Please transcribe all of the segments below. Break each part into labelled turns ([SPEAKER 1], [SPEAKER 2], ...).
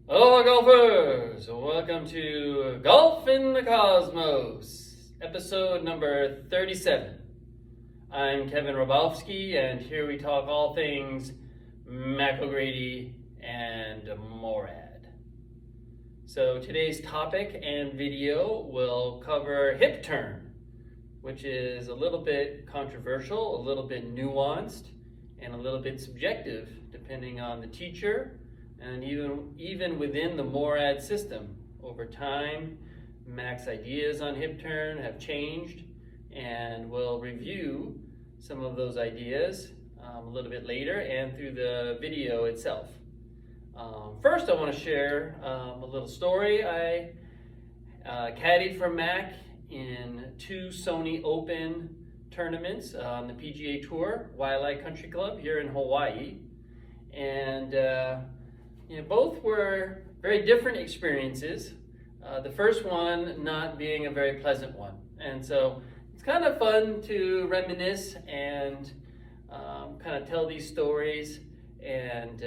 [SPEAKER 1] Hello, golfers! Welcome to Golf in the Cosmos, episode number 37. I'm Kevin Robowski, and here we talk all things 0’Grady and Morad. So today's topic and video will cover hip turn, which is a little bit controversial, a little bit nuanced, and a little bit subjective, depending on the teacher. And even within the Morad system, over time, Mac's ideas on hip turn have changed, and we'll review some of those ideas a little bit later and through the video itself. First, I want to share a little story. I caddied for Mac in 2 Sony Open tournaments on the PGA Tour, Waialae Country Club here in Hawaii, and both were very different experiences. The first one not being a very pleasant one. And so it's kind of fun to reminisce and kind of tell these stories and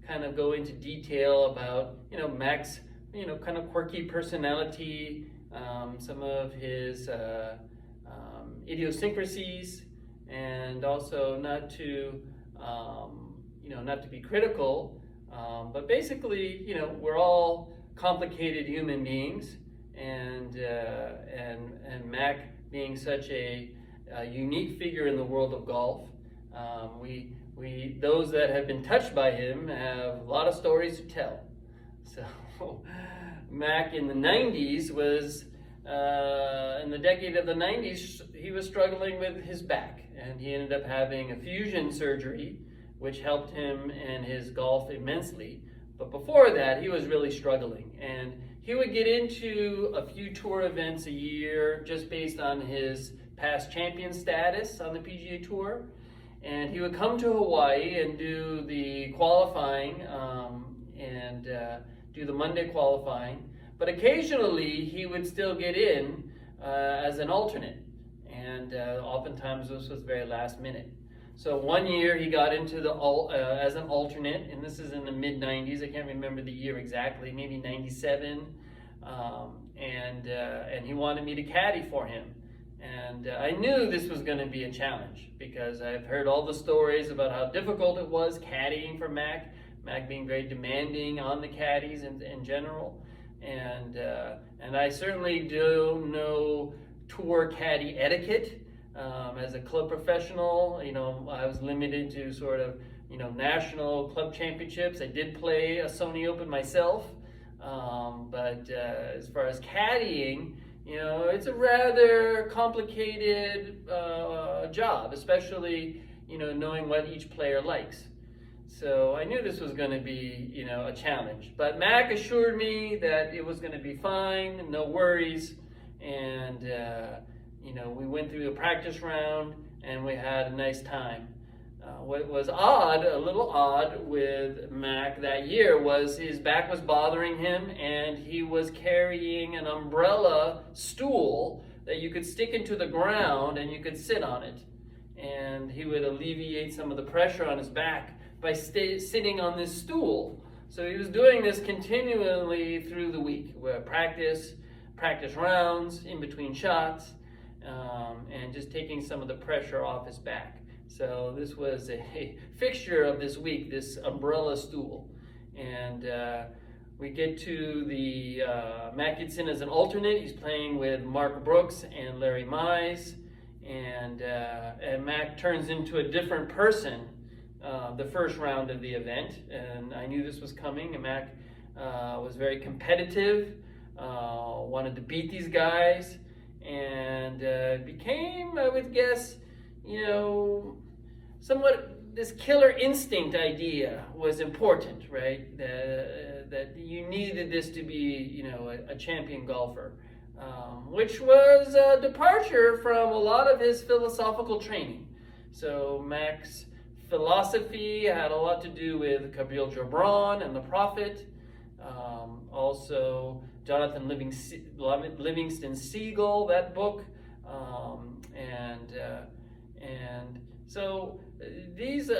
[SPEAKER 1] kind of go into detail about, Mac's, kind of quirky personality, some of his idiosyncrasies, and also not to be critical. But basically, we're all complicated human beings, and Mac being such a unique figure in the world of golf, we those that have been touched by him have a lot of stories to tell. So Mac in the 90s was in the decade of the 90s, he was struggling with his back, and he ended up having a fusion surgery, which helped him in his golf immensely. But before that, he was really struggling. And he would get into a few tour events a year just based on his past champion status on the PGA Tour. And he would come to Hawaii and do the qualifying and do the Monday qualifying. But occasionally, he would still get in as an alternate. And oftentimes, this was very last minute. So one year he got into the as an alternate, and this is in the mid-90s. I can't remember the year exactly, maybe 97. And he wanted me to caddy for him. And I knew this was going to be a challenge because I've heard all the stories about how difficult it was caddying for Mac being very demanding on the caddies in general. And I certainly don't know tour caddy etiquette. As a club professional, I was limited to sort of, national club championships. I did play a Sony Open myself, but as far as caddying, it's a rather complicated job, especially, knowing what each player likes. So I knew this was going to be, a challenge. But Mac assured me that it was going to be fine, no worries, and we went through the practice round and we had a nice time. What was a little odd with Mac that year was his back was bothering him, and he was carrying an umbrella stool that you could stick into the ground and you could sit on it. And he would alleviate some of the pressure on his back by sitting on this stool. So he was doing this continually through the week, where practice rounds, in between shots, and just taking some of the pressure off his back. So this was a fixture of this week, this umbrella stool. And we get to the, Mac gets in as an alternate. He's playing with Mark Brooks and Larry Mize. And Mac turns into a different person the first round of the event. And I knew this was coming. And Mac was very competitive, wanted to beat these guys. And became, I would guess, somewhat this killer instinct idea was important, right? That you needed this to be, a champion golfer, which was a departure from a lot of his philosophical training. So Mac's philosophy had a lot to do with Kabril Gibran and the Prophet, also Jonathan Livingston Seagull, that book, and so these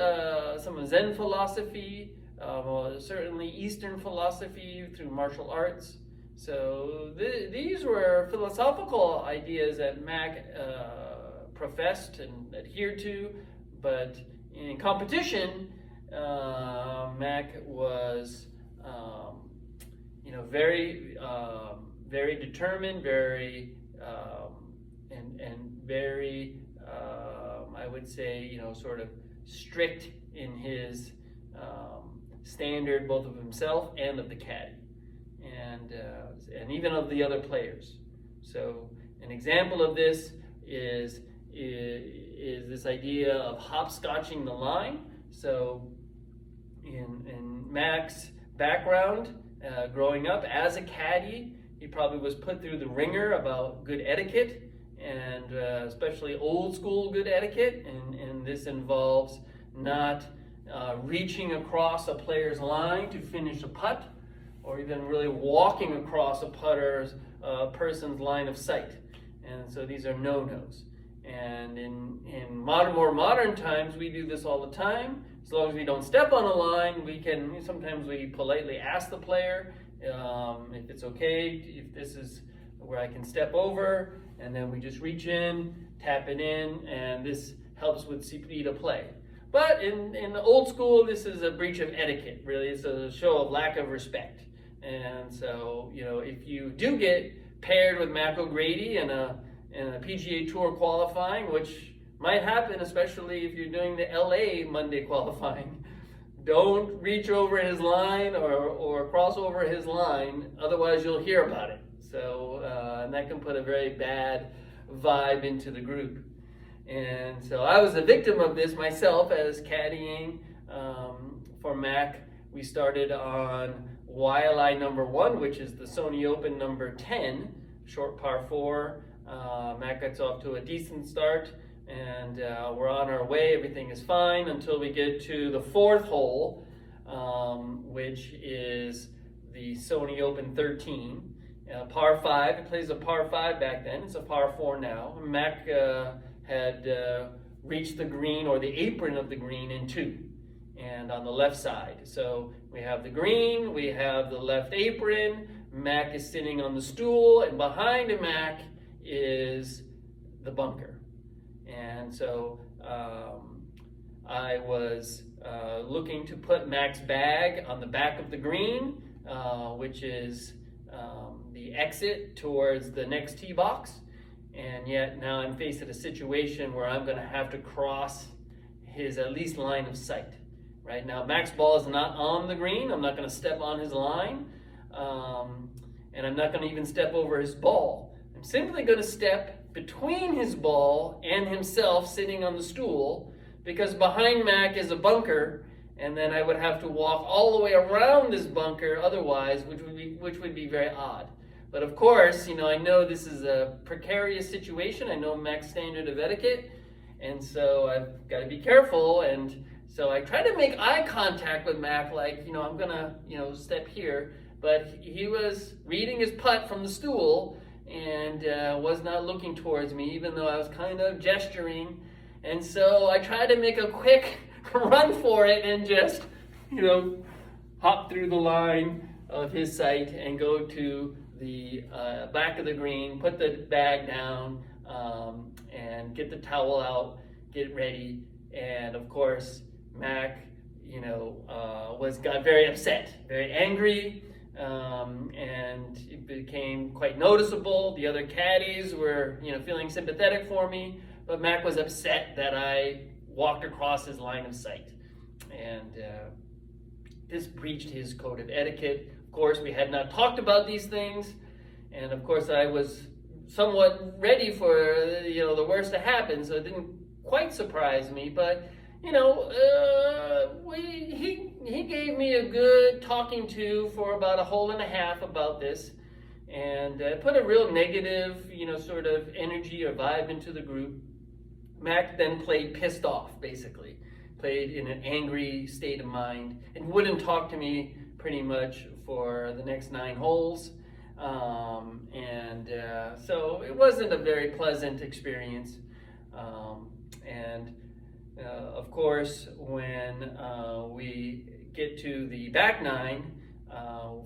[SPEAKER 1] some Zen philosophy, certainly Eastern philosophy through martial arts. So these were philosophical ideas that Mac professed and adhered to, but in competition, Mac was, very, very determined, very, and very, I would say, sort of strict in his standard, both of himself and of the caddy, and even of the other players. So an example of this is this idea of hopscotching the line. So in Mac's background, growing up as a caddy, he probably was put through the ringer about good etiquette, and especially old school good etiquette, and this involves not reaching across a player's line to finish a putt, or even really walking across a person's line of sight. And so these are no-nos. And in more modern times, we do this all the time. As long as we don't step on a line, sometimes we politely ask the player if it's okay, if this is where I can step over, and then we just reach in, tap it in, and this helps with speed of play. But in the old school, this is a breach of etiquette, really. It's a show of lack of respect. And so, if you do get paired with 0’Grady in a PGA Tour qualifying, which might happen, especially if you're doing the LA Monday qualifying, don't reach over his line or cross over his line, otherwise you'll hear about it. So, and that can put a very bad vibe into the group. And so I was a victim of this myself as caddying for Mac. We started on YLI number 1, which is the Sony Open number 10, short par 4. Mac gets off to a decent start, and we're on our way. Everything is fine until we get to the 4th hole, which is the Sony Open 13. Par 5, it plays a par 5 back then. It's a par 4 now. Mac had reached the green, or the apron of the green, in 2, and on the left side. So we have the green, we have the left apron, Mac is sitting on the stool, and behind Mac is the bunker. And so I was looking to put Mac's bag on the back of the green, which is the exit towards the next tee box. And yet now I'm faced with a situation where I'm going to have to cross his at least line of sight. Right now, Mac's ball is not on the green. I'm not going to step on his line, and I'm not going to even step over his ball. I'm simply going to step between his ball and himself sitting on the stool, because behind Mac is a bunker, and then I would have to walk all the way around this bunker otherwise, which would be very odd. But of course, I know this is a precarious situation. I know Mac's standard of etiquette, and so I've got to be careful. And so I try to make eye contact with Mac, like, I'm gonna, step here. But he was reading his putt from the stool and was not looking towards me, even though I was kind of gesturing. And so I tried to make a quick run for it and just, hop through the line of his sight and go to the back of the green, put the bag down, and get the towel out, get ready. And of course, Mac, got very upset, very angry, and it became quite noticeable. The other caddies were, feeling sympathetic for me, but Mac was upset that I walked across his line of sight, and this breached his code of etiquette. Of course, we had not talked about these things, and of course, I was somewhat ready for the worst to happen, so it didn't quite surprise me. But he gave me a good talking to for about a hole and a half about this, and put a real negative, sort of energy or vibe into the group. Mac then played pissed off, basically. Played in an angry state of mind and wouldn't talk to me pretty much for the next 9 holes. So it wasn't a very pleasant experience. Of course, when we get to the back nine,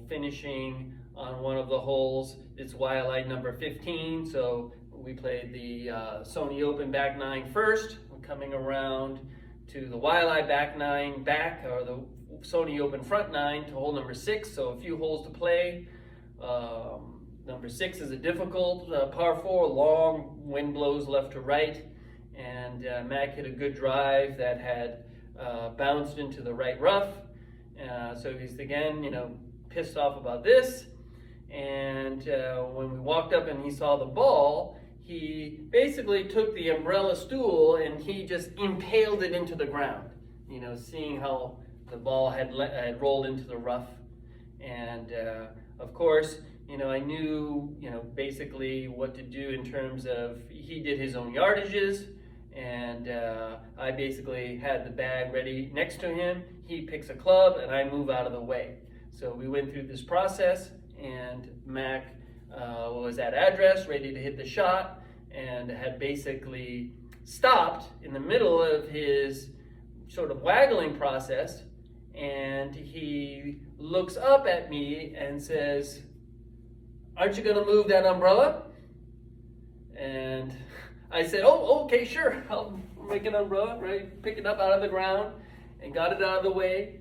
[SPEAKER 1] finishing on one of the holes. It's wildlight number 15, so we played the Sony Open back nine first. We're coming around to the wildlight back nine back, or the Sony Open front nine to hole number 6, so a few holes to play. Number 6 is a difficult par 4, long, wind blows left to right, and Mac hit a good drive that had bounced into the right rough. So he's again, pissed off about this. And when we walked up and he saw the ball, he basically took the umbrella stool and he just impaled it into the ground, seeing how the ball had rolled into the rough. And of course, I knew, basically what to do in terms of, he did his own yardages, and I basically had the bag ready next to him. He picks a club and I move out of the way. So we went through this process, and Mac was at address, ready to hit the shot, and had basically stopped in the middle of his sort of waggling process, and he looks up at me and says, "Aren't you going to move that umbrella?" And I said, "Oh, okay, sure. I'll make an umbrella," right? Pick it up out of the ground and got it out of the way.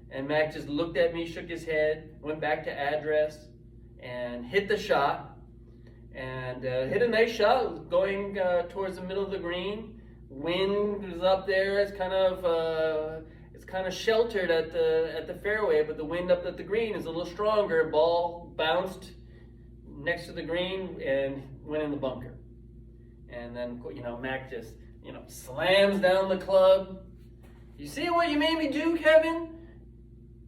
[SPEAKER 1] And Mac just looked at me, shook his head, went back to address, and hit the shot. And hit a nice shot, going towards the middle of the green. Wind was up there. It's kind of sheltered at the fairway, but the wind up at the green is a little stronger. Ball bounced next to the green and went in the bunker. And then, Mac just, slams down the club. "You see what you made me do, Kevin?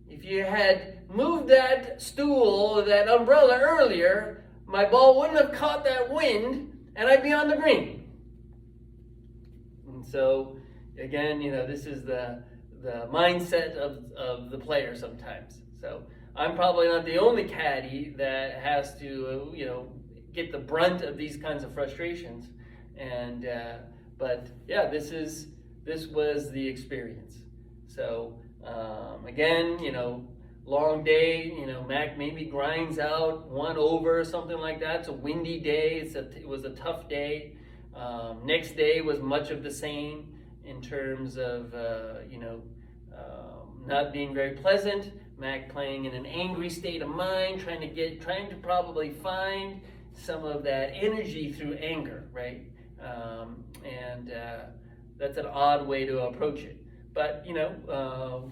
[SPEAKER 1] If you had moved that stool, that umbrella earlier, my ball wouldn't have caught that wind and I'd be on the green." And so, again, this is the mindset of the player sometimes. So I'm probably not the only caddy that has to, get the brunt of these kinds of frustrations. And but yeah, this was the experience. So again, long day. Mac maybe grinds out 1 over, something like that. It's a windy day. It was a tough day. Next day was much of the same in terms of not being very pleasant. Mac playing in an angry state of mind, trying to probably find some of that energy through anger, right? And that's an odd way to approach it. But,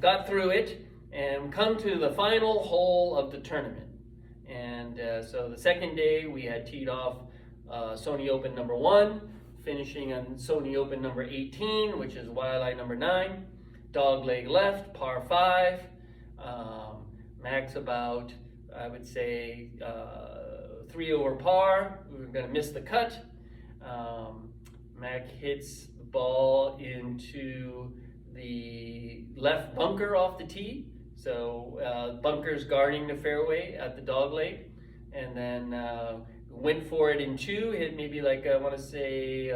[SPEAKER 1] got through it and come to the final hole of the tournament. And so the second day we had teed off Sony Open number 1, finishing on Sony Open number 18, which is wildlight number 9. Dog leg left, par 5. Mac's about, I would say, 3 over par. We were going to miss the cut. Mac hits the ball into the left bunker off the tee. So bunker's guarding the fairway at the dog leg. And then went for it in 2, hit maybe I want to say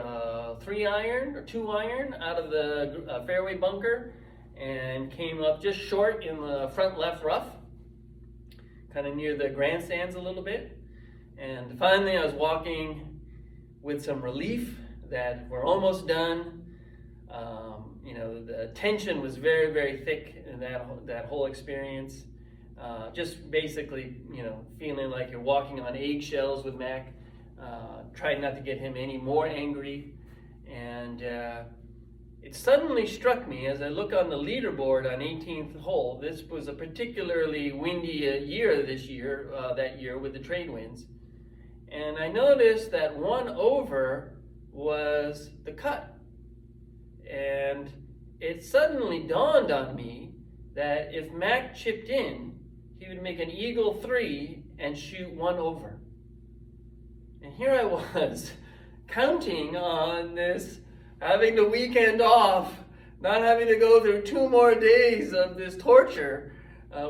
[SPEAKER 1] 3 iron or 2 iron out of the fairway bunker, and came up just short in the front left rough, kind of near the grandstands a little bit. And finally I was walking with some relief that we're almost done. The tension was very, very thick in that whole experience. Just basically, feeling like you're walking on eggshells with Mac. Tried not to get him any more angry. And it suddenly struck me as I look on the leaderboard on 18th hole. This was a particularly windy year that year with the trade winds. And I noticed that 1 over was the cut. And it suddenly dawned on me that if Mac chipped in, he would make an eagle 3 and shoot 1 over. And here I was, counting on this, having the weekend off, not having to go through 2 more days of this torture,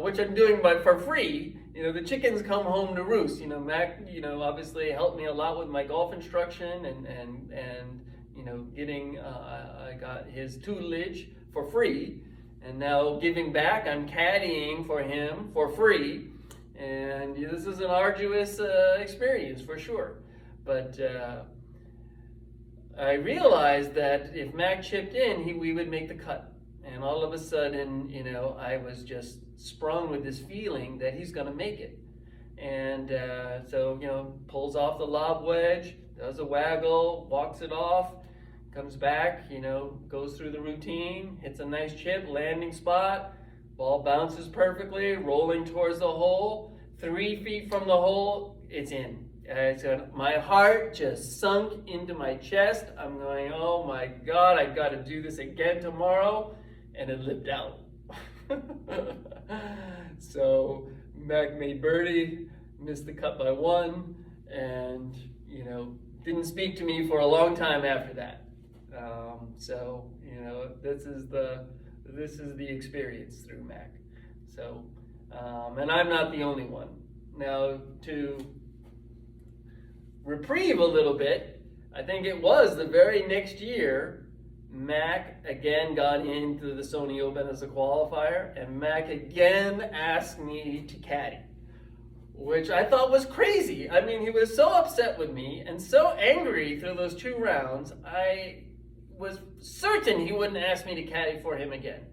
[SPEAKER 1] which I'm doing for free. The chickens come home to roost. Mac, obviously helped me a lot with my golf instruction and getting, I got his tutelage for free. And now giving back, I'm caddying for him for free. And this is an arduous experience for sure. But I realized that if Mac chipped in, we would make the cut. And all of a sudden, I was just sprung with this feeling that he's going to make it. And so, pulls off the lob wedge, does a waggle, walks it off, comes back, goes through the routine, hits a nice chip, landing spot, ball bounces perfectly, rolling towards the hole, 3 feet from the hole, it's in. My heart just sunk into my chest. I'm going, oh my God, I've got to do this again tomorrow. And it lived out. So Mac made birdie, missed the cut by 1, and didn't speak to me for a long time after that. This is the experience through Mac. So, and I'm not the only one. Now, to reprieve a little bit, I think it was the very next year, Mac again got into the Sony Open as a qualifier, and Mac again asked me to caddy, which I thought was crazy. I mean, he was so upset with me and so angry through those 2 rounds, I was certain he wouldn't ask me to caddy for him again.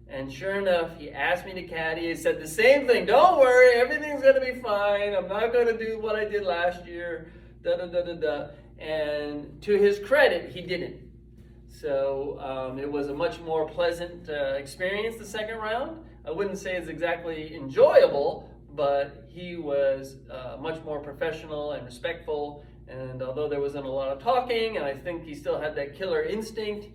[SPEAKER 1] And sure enough, he asked me to caddy. He said the same thing, don't worry, everything's going to be fine. I'm not going to do what I did last year, da-da-da-da-da. And to his credit, he didn't. So it was a much more pleasant experience the second round. I wouldn't say it's exactly enjoyable, but he was much more professional and respectful. And although there wasn't a lot of talking, and I think he still had that killer instinct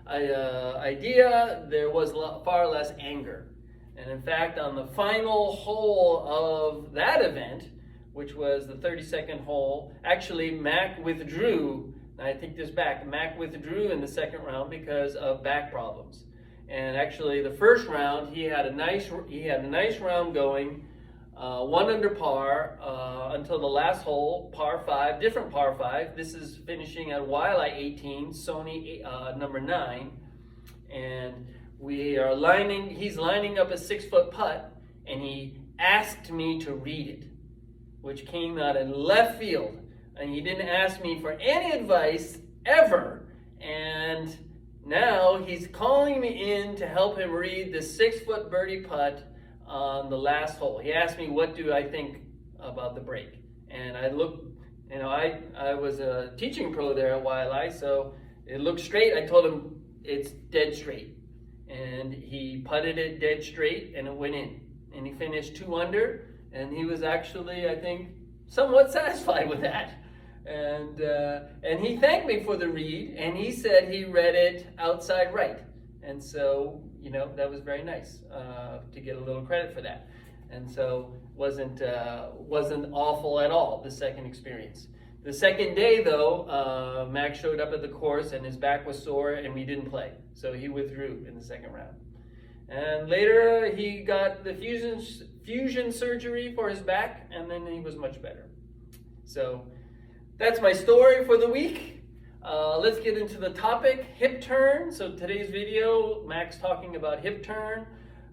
[SPEAKER 1] idea, there was far less anger. And in fact, on the final hole of that event, which was the 32nd hole, actually Mac withdrew. I take this back. Mac withdrew in the second round because of back problems. And actually, the first round he had a nice round going, 1 under par until the last hole, par 5, different par 5. This is finishing at Wildlight 18, Sony number 9, and he's lining up a 6-foot putt, and he asked me to read it, which came out in left field. And he didn't ask me for any advice ever. And now he's calling me in to help him read the 6-foot birdie putt on the last hole. He asked me, what do I think about the break? And I looked, I was a teaching pro there at YLI, so it looked straight. I told him it's dead straight. And he putted it dead straight, and it went in. And he finished 2 under, and he was actually, I think, somewhat satisfied with that. And he thanked me for the read, and he said he read it outside right. And so, that was very nice to get a little credit for that. And so wasn't awful at all, the second experience. The second day, though, Max showed up at the course, and his back was sore, and we didn't play. So he withdrew in the second round. And later, he got the fusion surgery for his back, and then he was much better. So that's my story for the week. Let's get into the topic, hip turn. So today's video, Max talking about hip turn,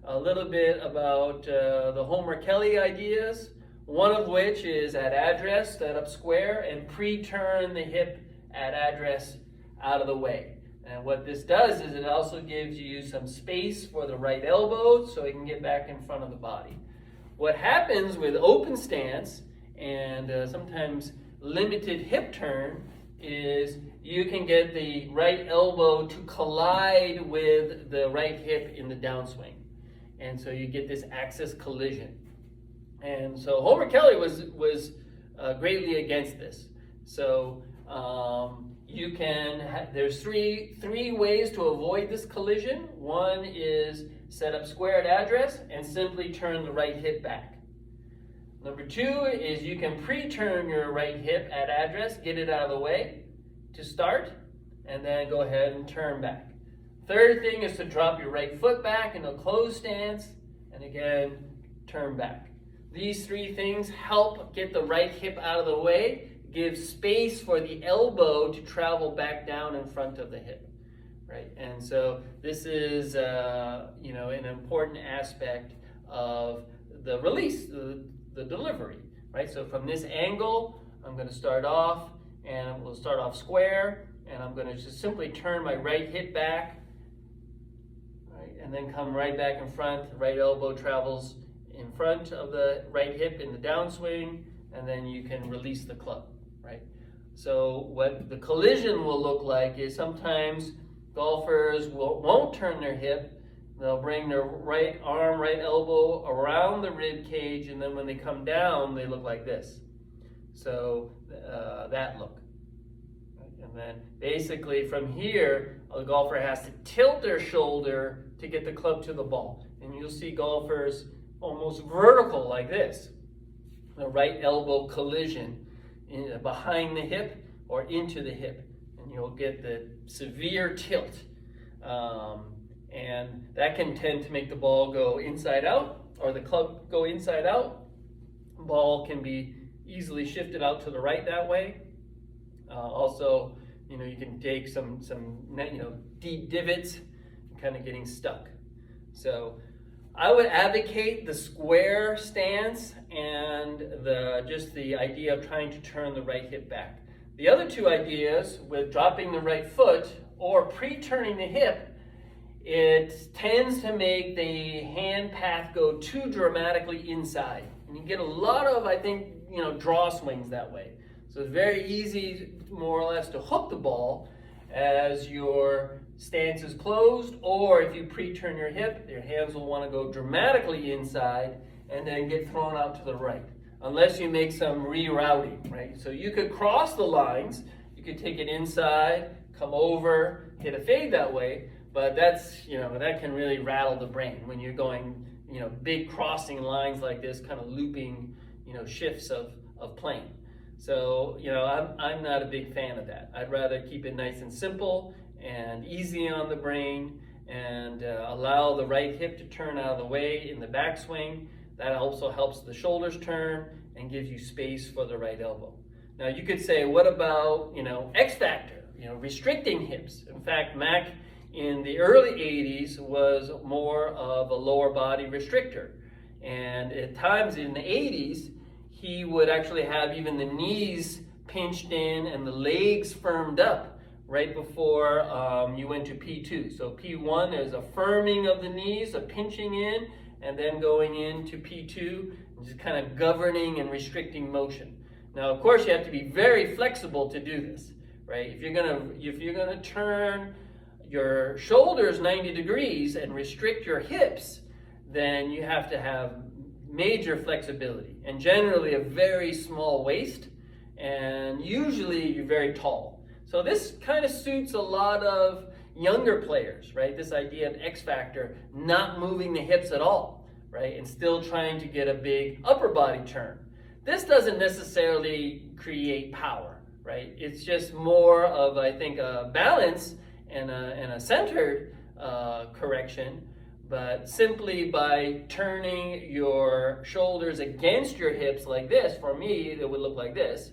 [SPEAKER 1] a little bit about the Homer Kelly ideas, one of which is at address, set up square, and pre-turn the hip at address out of the way. And what this does is it also gives you some space for the right elbow so it can get back in front of the body. What happens with open stance and sometimes limited hip turn is you can get the right elbow to collide with the right hip in the downswing. And so you get this axis collision. And so Homer Kelly was greatly against this. So you can, there's three ways to avoid this collision. One is set up square at address and simply turn the right hip back. Number 2 is you can pre-turn your right hip at address, get it out of the way to start, and then go ahead and turn back. Third thing is to drop your right foot back in a closed stance, and again, turn back. These 3 things help get the right hip out of the way, give space for the elbow to travel back down in front of the hip, right? right? And so this is, you know, an important aspect of the release, the delivery, right? So from this angle, I'm going to start off, and we'll start off square, and I'm going to just simply turn my right hip back, right, and then come right back in front. The right elbow travels in front of the right hip in the downswing, and then you can release the club, right? So what the collision will look like is sometimes golfers won't turn their hip. They'll bring their right arm, right elbow around the rib cage, and then when they come down, they look like this. So that look. And then basically from here, a golfer has to tilt their shoulder to get the club to the ball. And you'll see golfers almost vertical like this. The right elbow collision behind the hip or into the hip. And you'll get the severe tilt. And that can tend to make the ball go inside out, or the club go inside out. Ball can be easily shifted out to the right that way. Also, you know, you can take some you know, deep divots, kind of getting stuck. So I would advocate the square stance and just the idea of trying to turn the right hip back. The other two ideas, with dropping the right foot or pre-turning the hip, it tends to make the hand path go too dramatically inside. And you get a lot of, I think, you know, draw swings that way. So it's very easy, more or less, to hook the ball as your stance is closed, or if you pre-turn your hip, your hands will want to go dramatically inside and then get thrown out to the right, unless you make some rerouting, right? So you could cross the lines, you could take it inside, come over, hit a fade that way, but that's, you know, that can really rattle the brain when you're going, you know, big crossing lines like this, kind of looping, you know, shifts of plane. So, you know, I'm not a big fan of that. I'd rather keep it nice and simple and easy on the brain, and allow the right hip to turn out of the way in the backswing. That also helps the shoulders turn and gives you space for the right elbow. Now you could say, what about, you know, X factor, you know, restricting hips? In fact, Mac in the early 80s was more of a lower body restrictor. And at times in the 80s, he would actually have even the knees pinched in and the legs firmed up right before you went to P2. So P1 is a firming of the knees, a pinching in, and then going into P2, and just kind of governing and restricting motion. Now, of course, you have to be very flexible to do this, right? If you're gonna turn your shoulders 90 degrees and restrict your hips, then you have to have major flexibility, and generally a very small waist, and usually you're very tall. So this kind of suits a lot of younger players, right? This idea of X factor, not moving the hips at all, right? And still trying to get a big upper body turn. This doesn't necessarily create power, right? It's just more of, I think, a balance and a centered correction. But simply by turning your shoulders against your hips like this, for me, it would look like this.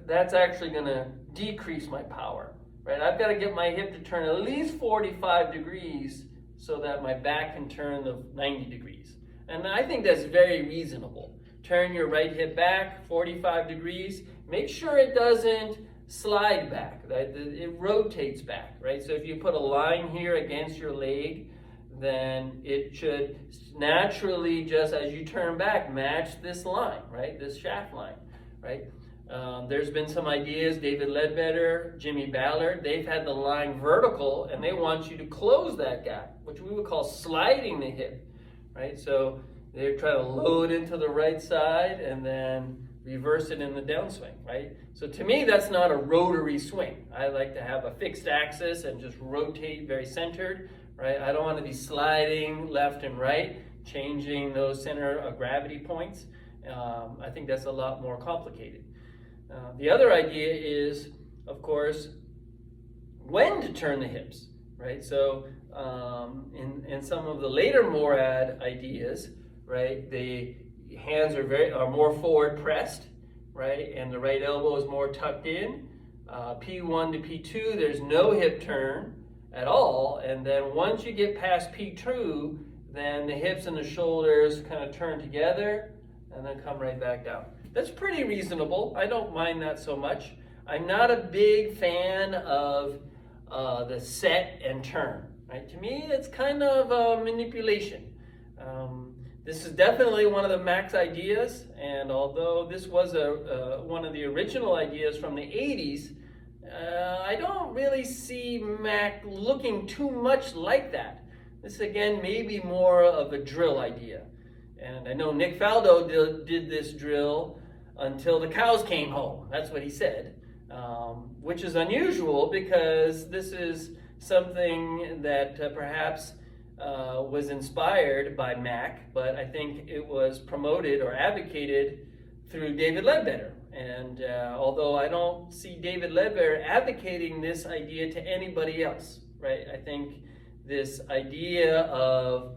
[SPEAKER 1] That's actually going to decrease my power, right? I've got to get my hip to turn at least 45 degrees so that my back can turn the 90 degrees. And I think that's very reasonable. Turn your right hip back 45 degrees. Make sure it doesn't slide back, right? It rotates back, right? So if you put a line here against your leg, then it should naturally, just as you turn back, match this line, right? This shaft line, right? There's been some ideas, David Ledbetter, Jimmy Ballard, they've had the line vertical, and they want you to close that gap, which we would call sliding the hip, right? So they're trying to load into the right side and then reverse it in the downswing, right? So to me, that's not a rotary swing. I like to have a fixed axis and just rotate very centered, right? I don't want to be sliding left and right, changing those center of gravity points. I think that's a lot more complicated. The other idea is, of course, when to turn the hips, right? So in some of the later Morad ideas, right, the hands are more forward pressed, right, and the right elbow is more tucked in. P1 to P2, there's no hip turn at all, and then once you get past P2, then the hips and the shoulders kind of turn together and then come right back down. That's pretty reasonable. I don't mind that so much. I'm not a big fan of the set and turn. Right? To me, it's kind of manipulation. This is definitely one of the Mac's ideas, and although this was one of the original ideas from the 80s, I don't really see Mac looking too much like that. This again may be more of a drill idea. And I know Nick Faldo did this drill until the cows came home. That's what he said, which is unusual because this is something that perhaps was inspired by Mac, but I think it was promoted or advocated through David Ledbetter. And although I don't see David Ledbetter advocating this idea to anybody else, right? I think this idea of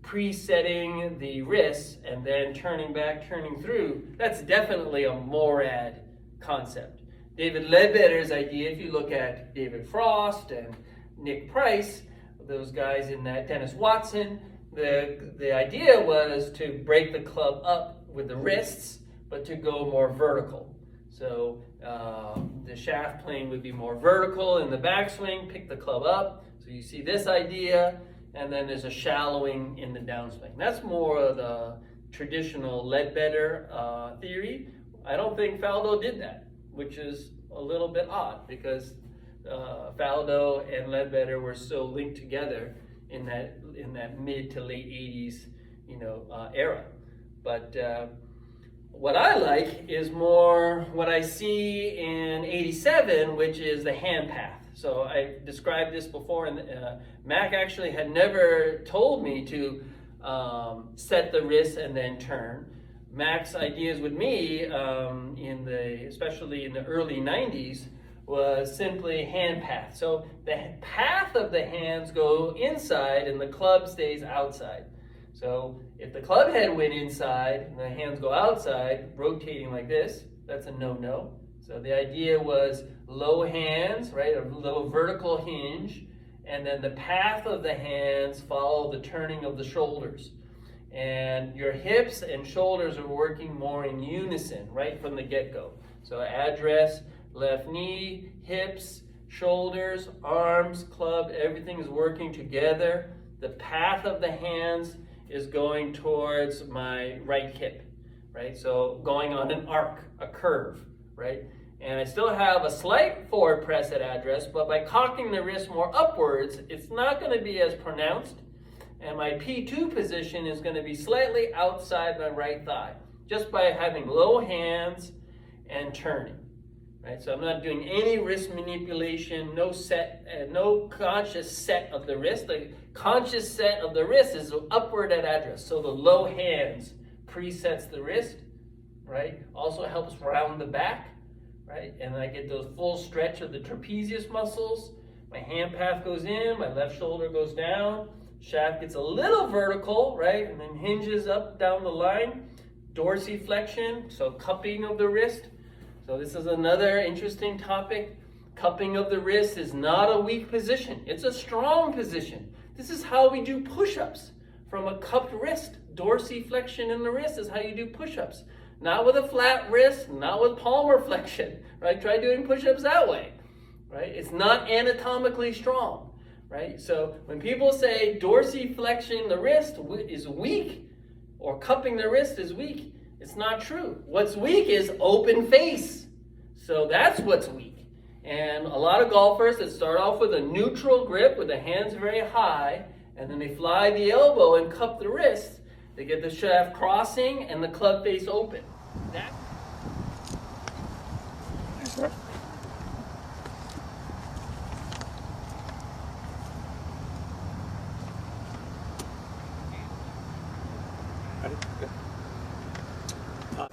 [SPEAKER 1] presetting the wrists and then turning back, turning through, that's definitely a Morad concept. David Ledbetter's idea, if you look at David Frost and Nick Price, those guys in that, Dennis Watson, the idea was to break the club up with the wrists, but to go more vertical. So the shaft plane would be more vertical in the backswing, pick the club up. So you see this idea, and then there's a shallowing in the downswing. That's more of the traditional Ledbetter theory. I don't think Faldo did that, which is a little bit odd because Faldo and Ledbetter were so linked together in that mid to late 80s, era. But what I like is more what I see in 87, which is the hand path. So I described this before, and Mac actually had never told me to set the wrist and then turn. Mac's ideas with me, especially in the early 90s, was simply hand path. So the path of the hands go inside and the club stays outside. So if the club head went inside and the hands go outside, rotating like this, that's a no-no. So the idea was low hands, right, a little vertical hinge, and then the path of the hands follow the turning of the shoulders. And your hips and shoulders are working more in unison right from the get-go. So address, left knee, hips, shoulders, arms, club, everything is working together. The path of the hands is going towards my right hip, right? So going on an arc, a curve, right? And I still have a slight forward press at address, but by cocking the wrist more upwards, it's not going to be as pronounced. And my P2 position is going to be slightly outside my right thigh, just by having low hands and turning. Right? So I'm not doing any wrist manipulation, no conscious set of the wrist. The conscious set of the wrist is upward at address. So the low hands presets the wrist, right? Also helps round the back, right? And I get those full stretch of the trapezius muscles. My hand path goes in, my left shoulder goes down, shaft gets a little vertical, right? And then hinges up down the line. Dorsiflexion, so cupping of the wrist. So this is another interesting topic. Cupping of the wrist is not a weak position. It's a strong position. This is how we do push-ups from a cupped wrist. Dorsiflexion in the wrist is how you do push-ups. Not with a flat wrist, not with palmar flexion, right? Try doing push-ups that way, right? It's not anatomically strong, right? So when people say dorsiflexion the wrist is weak or cupping the wrist is weak, it's not true. What's weak is open face. So that's what's weak. And a lot of golfers that start off with a neutral grip with the hands very high, and then they fly the elbow and cup the wrist, they get the shaft crossing and the club face open.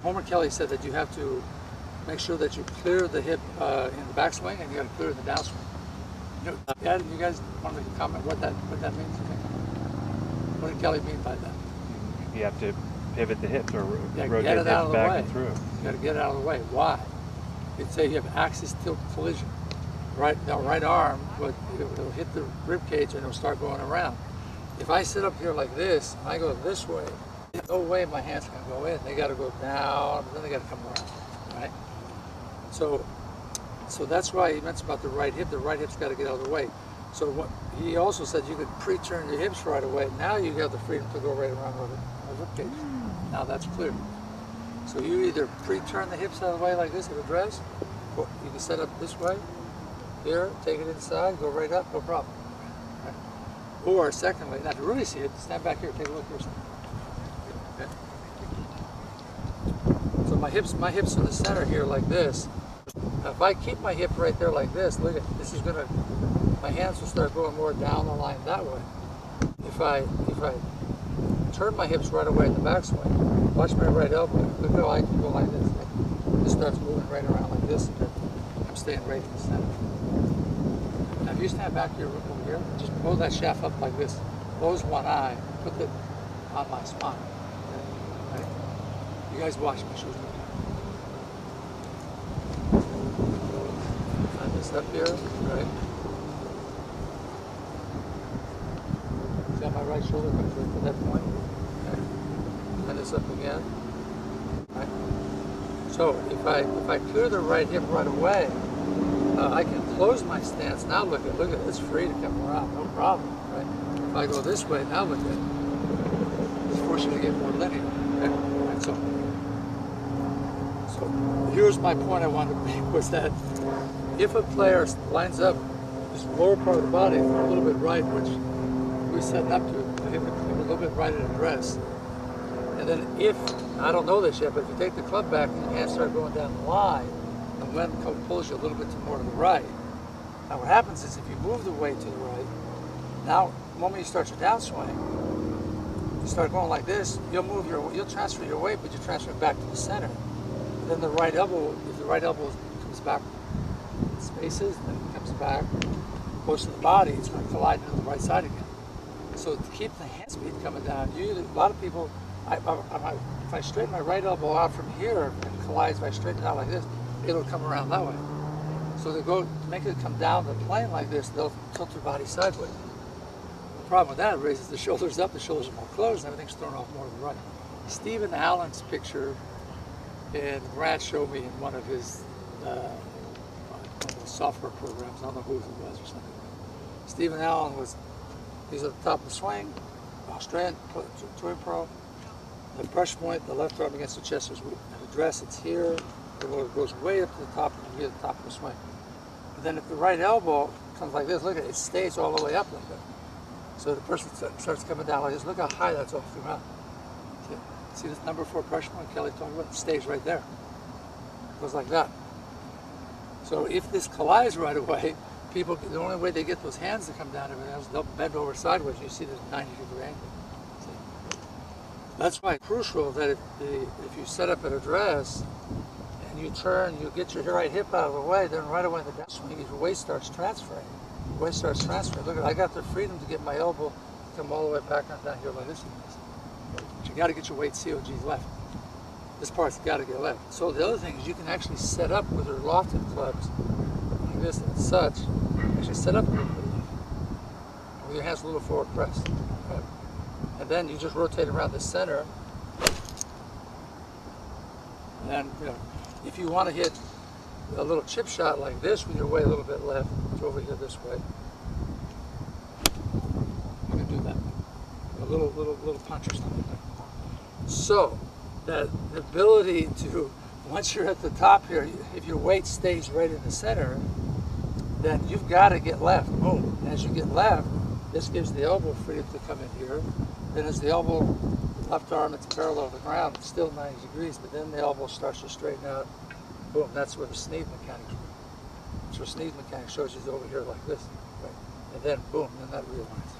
[SPEAKER 2] Homer Kelly said that you have to make sure that you clear the hip in the backswing and you got to clear the downswing. You guys want to comment what that means? What did Kelly mean by that?
[SPEAKER 3] You have to pivot the hips or rotate
[SPEAKER 2] get
[SPEAKER 3] the
[SPEAKER 2] it out
[SPEAKER 3] hips
[SPEAKER 2] of the
[SPEAKER 3] back
[SPEAKER 2] way.
[SPEAKER 3] and through.
[SPEAKER 2] You got to get it out of the way. Why? It'd say you have axis tilt collision. The right arm, but it'll hit the rib cage and it'll start going around. If I sit up here like this, and I go this way, no way my hands can go in. They got to go down, then they got to come around, right? So that's why he mentioned about the right hip. The right hip's got to get out of the way. So what he also said, you could pre-turn your hips right away. Now you have the freedom to go right around the rib cage. Now that's clear. So you either pre-turn the hips out of the way like this at a dress, or you can set up this way, here, take it inside, go right up, no problem. Right? Or secondly, now to really see it, stand back here, take a look here. Okay. So my hips in the center here like this. Now if I keep my hip right there like this, look at this is gonna, my hands will start going more down the line that way. If I turn my hips right away in the backswing, watch my right elbow, look how I can go like this. It starts moving right around like this, and I'm staying right in the center. Now if you stand back here over here, just pull that shaft up like this. Close one eye, put it on my spine. Okay? Right? You guys watch my shoes. Find this up here, right? See how my right shoulder comes right to that point? Okay. Find this up again. Right? So if I clear the right hip right away, I can close my stance. Now look at it's free to come around, no problem, right? If I go this way, now look at it. It's forcing you to get more linear. Okay? Right, so here's my point I wanted to make, was that if a player lines up this lower part of the body a little bit right, which we're setting up to him a little bit right at a dress, and then if, I don't know this yet, but if you take the club back and your hands start going down the line, and wind pulls you a little bit more to the right. Now what happens is if you move the weight to the right, now the moment you start your downswing, you start going like this, you'll transfer your weight, but you transfer it back to the center. And then the right elbow, if the right elbow comes back, spaces, then it comes back close to the body, it's going to collide into the right side again. So to keep the hand speed coming down, a lot of people, if I straighten my right elbow out from here and collides, if I straighten it out like this, it'll come around that way. So to make it come down the plane like this, they'll tilt their body sideways. The problem with that, it raises the shoulders up, the shoulders are more closed, and everything's thrown off more to the right. Stephen Allen's picture, and Brad showed me in one of his software programs, I don't know who it was or something. Stephen Allen he's at the top of the swing, Australian touring pro, the brush point, the left arm against the chest, at the dress, it's here. It goes way up to the top, and you get the top of the swing. But then if the right elbow comes like this, look at it, it stays all the way up like that. So the person starts coming down like this. Look how high that's off the ground. See this number 4 pressure point Kelly talked about? It stays right there. It goes like that. So if this collides right away, the only way they get those hands to come down is they'll bend over sideways. You see this 90-degree angle. See? That's why it's crucial that if you set up at a dress, you turn, you get your right hip out of the way, then right away in the downswing, your weight starts transferring. Weight starts transferring. Look, I got the freedom to get my elbow come all the way back and down here like this. But you got to get your weight COGs left. This part's got to get left. So the other thing is you can actually set up with your lofted clubs like this and such. Actually set up a little bit with your hands a little forward pressed. Right? And then you just rotate around the center. And if you want to hit a little chip shot like this with your weight a little bit left, it's over here this way. You can do that. A little punch or something. So that the ability to, once you're at the top here, if your weight stays right in the center, then you've got to get left. Boom. And as you get left, this gives the elbow freedom to come in here. Then as the elbow, left arm, it's parallel to the ground, it's still 90 degrees, but then the elbow starts to straighten out. Boom, that's where the sneeze mechanics work. So sneeze mechanics shows you over here like this, right? And then boom, then that realigns.